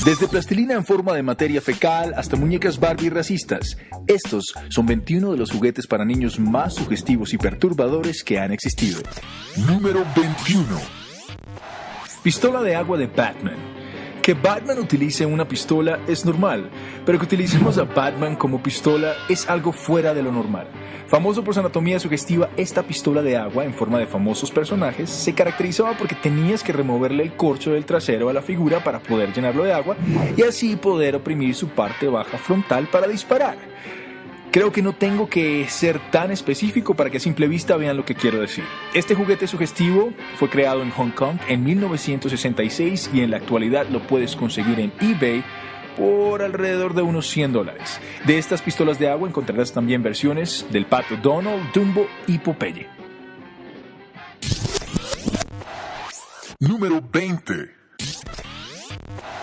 Desde plastilina en forma de materia fecal hasta muñecas Barbie racistas, estos son 21 de los juguetes para niños más sugestivos y perturbadores que han existido. Número 21. Pistola de agua de Batman. Que Batman utilice una pistola es normal, pero que utilicemos a Batman como pistola es algo fuera de lo normal. Famoso por su anatomía sugestiva, esta pistola de agua en forma de famosos personajes se caracterizaba porque tenías que removerle el corcho del trasero a la figura para poder llenarlo de agua y así poder oprimir su parte baja frontal para disparar. Creo que no tengo que ser tan específico para que a simple vista vean lo que quiero decir. Este juguete sugestivo fue creado en Hong Kong en 1966 y en la actualidad lo puedes conseguir en eBay por alrededor de unos $100. De estas pistolas de agua encontrarás también versiones del Pato Donald, Dumbo y Popeye. Número 20.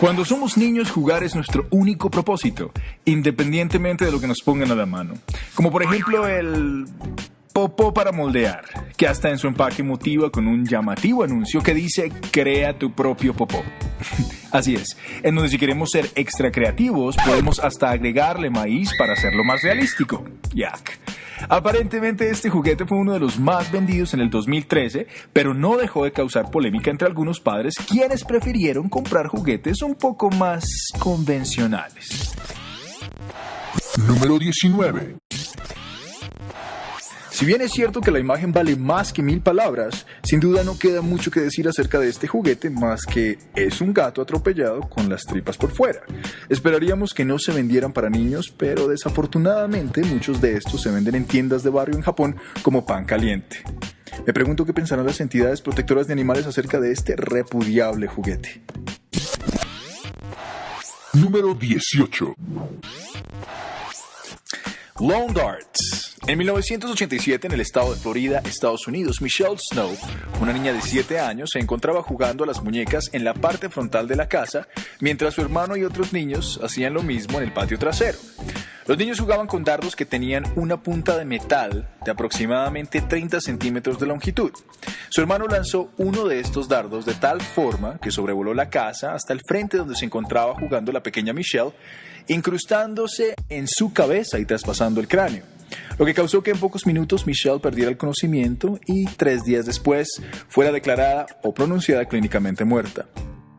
Cuando somos niños, jugar es nuestro único propósito, independientemente de lo que nos pongan a la mano. Como por ejemplo el popó para moldear, que hasta en su empaque motiva con un llamativo anuncio que dice «Crea tu propio popó». Así es, en donde si queremos ser extra creativos, podemos hasta agregarle maíz para hacerlo más realístico. Yak. Aparentemente este juguete fue uno de los más vendidos en el 2013, pero no dejó de causar polémica entre algunos padres quienes prefirieron comprar juguetes un poco más convencionales. Número 19. Si bien es cierto que la imagen vale más que 1000 palabras, sin duda no queda mucho que decir acerca de este juguete más que es un gato atropellado con las tripas por fuera. Esperaríamos que no se vendieran para niños, pero desafortunadamente muchos de estos se venden en tiendas de barrio en Japón como pan caliente. Me pregunto qué pensarán las entidades protectoras de animales acerca de este repudiable juguete. Número 18. Lawn Darts. En 1987, en el estado de Florida, Estados Unidos, Michelle Snow, una niña de 7 años, se encontraba jugando a las muñecas en la parte frontal de la casa, mientras su hermano y otros niños hacían lo mismo en el patio trasero. Los niños jugaban con dardos que tenían una punta de metal de aproximadamente 30 centímetros de longitud. Su hermano lanzó uno de estos dardos de tal forma que sobrevoló la casa hasta el frente donde se encontraba jugando la pequeña Michelle, incrustándose en su cabeza y traspasando el cráneo. Lo que causó que en pocos minutos Michelle perdiera el conocimiento y 3 días después fuera declarada o pronunciada clínicamente muerta.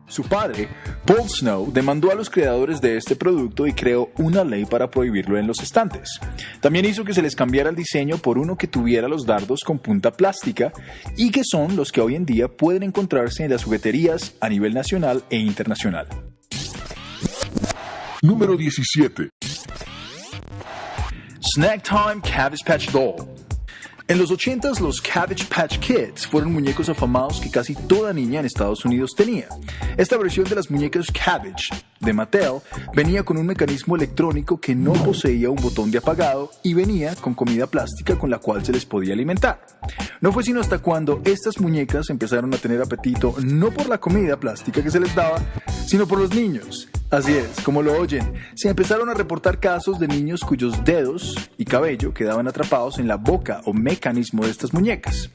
Su padre, Paul Snow, demandó a los creadores de este producto y creó una ley para prohibirlo en los estantes. También hizo que se les cambiara el diseño por uno que tuviera los dardos con punta plástica y que son los que hoy en día pueden encontrarse en las jugueterías a nivel nacional e internacional. Número 17. Snack Time Cabbage Patch Doll. En los 80s, los Cabbage Patch Kids fueron muñecos afamados que casi toda niña en Estados Unidos tenía. Esta versión de las muñecas Cabbage de Mattel venía con un mecanismo electrónico que no poseía un botón de apagado y venía con comida plástica con la cual se les podía alimentar. No fue sino hasta cuando estas muñecas empezaron a tener apetito no por la comida plástica que se les daba, sino por los niños. Así es, como lo oyen, se empezaron a reportar casos de niños cuyos dedos y cabello quedaban atrapados en la boca o mecanismo de estas muñecas.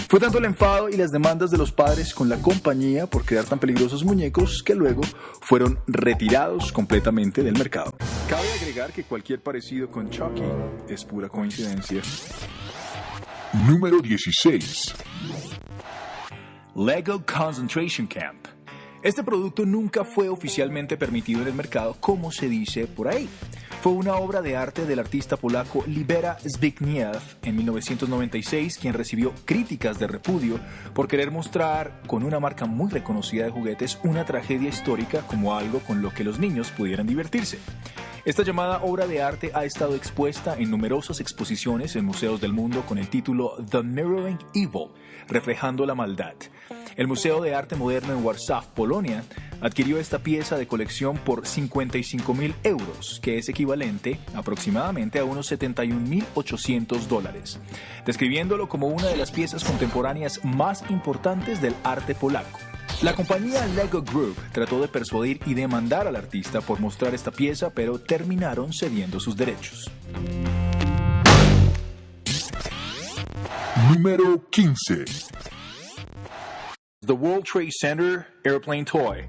Fue tanto el enfado y las demandas de los padres con la compañía por crear tan peligrosos muñecos que luego fueron retirados completamente del mercado. Cabe agregar que cualquier parecido con Chucky es pura coincidencia. Número 16. Lego Concentration Camp. Este producto nunca fue oficialmente permitido en el mercado, como se dice por ahí. Fue una obra de arte del artista polaco Libera Zbigniew en 1996, quien recibió críticas de repudio por querer mostrar con una marca muy reconocida de juguetes una tragedia histórica como algo con lo que los niños pudieran divertirse. Esta llamada obra de arte ha estado expuesta en numerosas exposiciones en museos del mundo con el título The Mirroring Evil, reflejando la maldad. El Museo de Arte Moderno en Warsaw, Polonia, adquirió esta pieza de colección por 55.000 euros, que es equivalente aproximadamente a unos $71.800, describiéndolo como una de las piezas contemporáneas más importantes del arte polaco. La compañía Lego Group trató de persuadir y demandar al artista por mostrar esta pieza, pero terminaron cediendo sus derechos. Número 15. The World Trade Center Airplane Toy.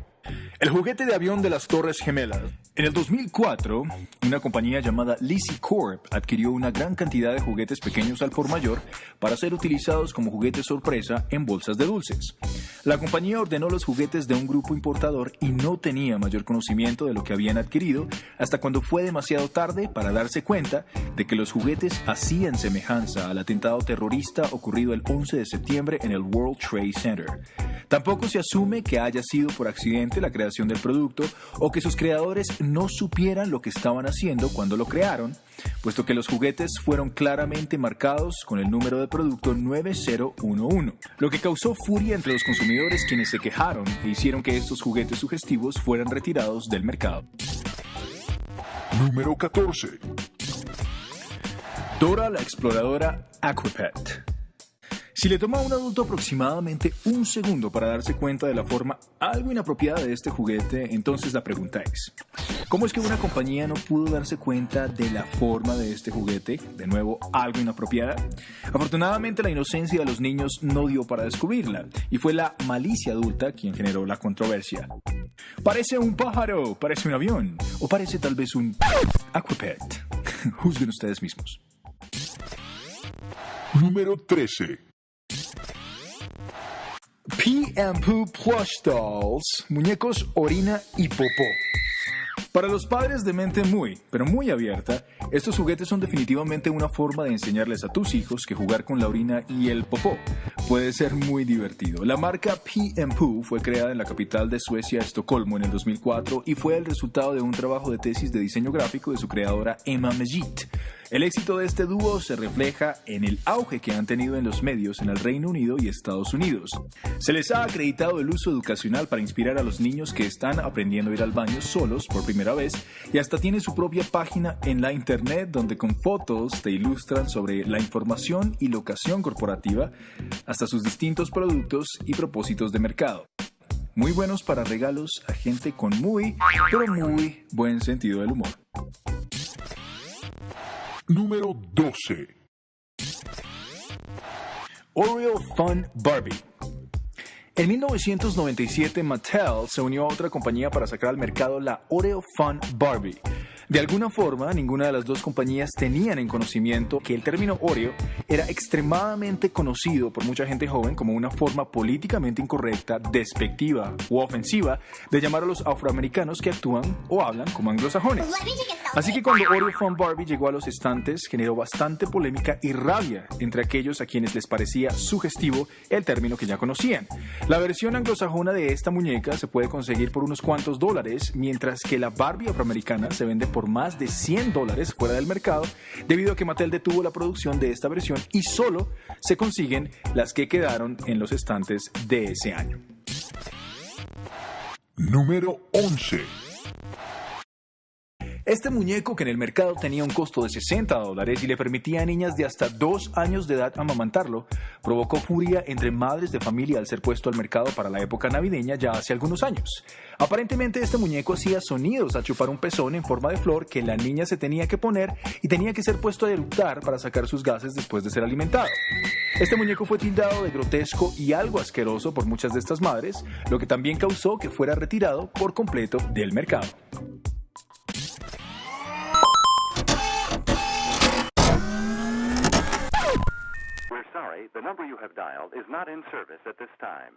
El juguete de avión de las Torres Gemelas. En el 2004, una compañía llamada Lizzie Corp adquirió una gran cantidad de juguetes pequeños al por mayor para ser utilizados como juguetes sorpresa en bolsas de dulces. La compañía ordenó los juguetes de un grupo importador y no tenía mayor conocimiento de lo que habían adquirido hasta cuando fue demasiado tarde para darse cuenta de que los juguetes hacían semejanza al atentado terrorista ocurrido el 11 de septiembre en el World Trade Center. Tampoco se asume que haya sido por accidente la creación del producto o que sus creadores no supieran lo que estaban haciendo cuando lo crearon, puesto que los juguetes fueron claramente marcados con el número de producto 9011, lo que causó furia entre los consumidores, quienes se quejaron e hicieron que estos juguetes sugestivos fueran retirados del mercado. Número 14. Dora la exploradora Aquapet. Si le toma a un adulto aproximadamente un segundo para darse cuenta de la forma algo inapropiada de este juguete, entonces la pregunta es: ¿cómo es que una compañía no pudo darse cuenta de la forma de este juguete? De nuevo, algo inapropiada. Afortunadamente, la inocencia de los niños no dio para descubrirla, y fue la malicia adulta quien generó la controversia. ¿Parece un pájaro? ¿Parece un avión? ¿O parece tal vez un Aquapet? Juzguen ustedes mismos. Número 13. Pee and Poo Plush Dolls, muñecos orina y popó. Para los padres de mente pero muy abierta, estos juguetes son definitivamente una forma de enseñarles a tus hijos que jugar con la orina y el popó puede ser muy divertido. La marca Pee and Poo fue creada en la capital de Suecia, Estocolmo, en el 2004 y fue el resultado de un trabajo de tesis de diseño gráfico de su creadora Emma Megit. El éxito de este dúo se refleja en el auge que han tenido en los medios en el Reino Unido y Estados Unidos. Se les ha acreditado el uso educacional para inspirar a los niños que están aprendiendo a ir al baño solos por primera vez, y hasta tiene su propia página en la internet donde con fotos te ilustran sobre la información y locación corporativa, hasta sus distintos productos y propósitos de mercado. Muy buenos para regalos a gente con pero muy buen sentido del humor. Número 12. Oreo Fun Barbie. En 1997, Mattel se unió a otra compañía para sacar al mercado la Oreo Fun Barbie. De alguna forma, ninguna de las dos compañías tenían en conocimiento que el término Oreo era extremadamente conocido por mucha gente joven como una forma políticamente incorrecta, despectiva u ofensiva de llamar a los afroamericanos que actúan o hablan como anglosajones. Así que cuando Oreo Fun Barbie llegó a los estantes, generó bastante polémica y rabia entre aquellos a quienes les parecía sugestivo el término que ya conocían. La versión anglosajona de esta muñeca se puede conseguir por unos cuantos dólares, mientras que la Barbie afroamericana se vende por más de $100 fuera del mercado, debido a que Mattel detuvo la producción de esta versión y solo se consiguen las que quedaron en los estantes de ese año. Número 11. Este muñeco, que en el mercado tenía un costo de $60 y le permitía a niñas de hasta 2 años de edad amamantarlo, provocó furia entre madres de familia al ser puesto al mercado para la época navideña ya hace algunos años. Aparentemente este muñeco hacía sonidos al chupar un pezón en forma de flor que la niña se tenía que poner y tenía que ser puesto a eructar para sacar sus gases después de ser alimentado. Este muñeco fue tildado de grotesco y algo asqueroso por muchas de estas madres, lo que también causó que fuera retirado por completo del mercado. We're sorry, the number you have dialed is not in service at this time.